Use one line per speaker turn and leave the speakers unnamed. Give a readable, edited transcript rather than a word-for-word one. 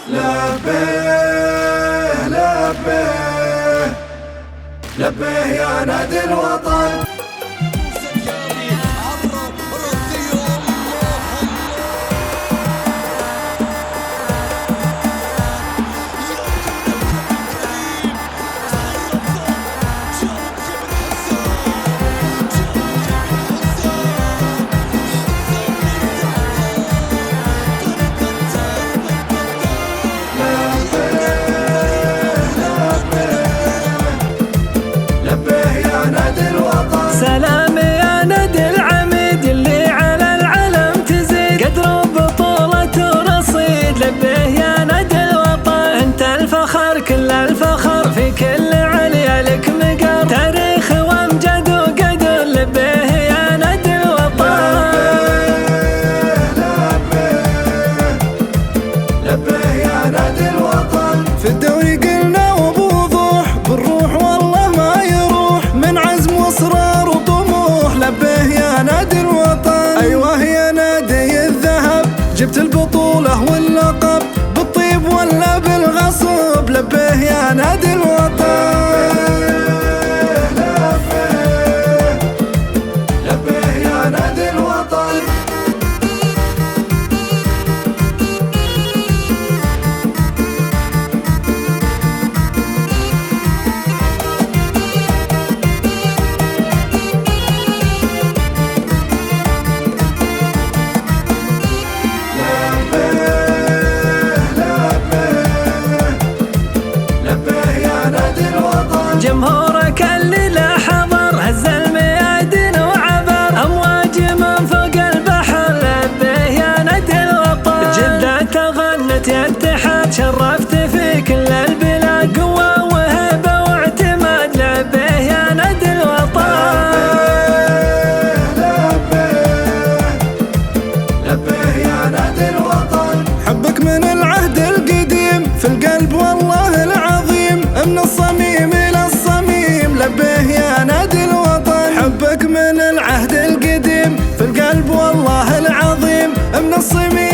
لبيه لبيه لبيه يا نادي الوطن.
سلام يا نادي العميد اللي على العلم تزيد قدر بطولة ورصيد. لبيه يا نادي الوطن انت الفخر كل الفخر في كل عليا لك مقام تاريخ وامجد وقدر. لبيه يا نادي الوطن.
لبيه يا نادي الوطن.
في الدوري قلنا وبوضوح بالروح والله ما يروح من عزم واصرار وطموح. لبيه يا نادي الوطن. ايوه يا نادي الذهب جبت البطولة واللقب بالطيب ولا بالغصب. لبيه يا نادي الوطن.
لبيه يا نادي الوطن.
جمهورك اللي لا حضر هز الميادين وعبر امواج من فوق البحر. لبيه يا نادي الوطن. جدة تغنت يا اتحاد شرفت في كل البلاد قوة وهبة واعتماد. لبيه يا نادي الوطن.
لبيه يا نادي الوطن.
حبك من العهد القديم في القلب والله العظيم من الصميم إلى الصميم. لبيه يا نادي الوطن. حبك من العهد القديم في القلب والله العظيم من الصميم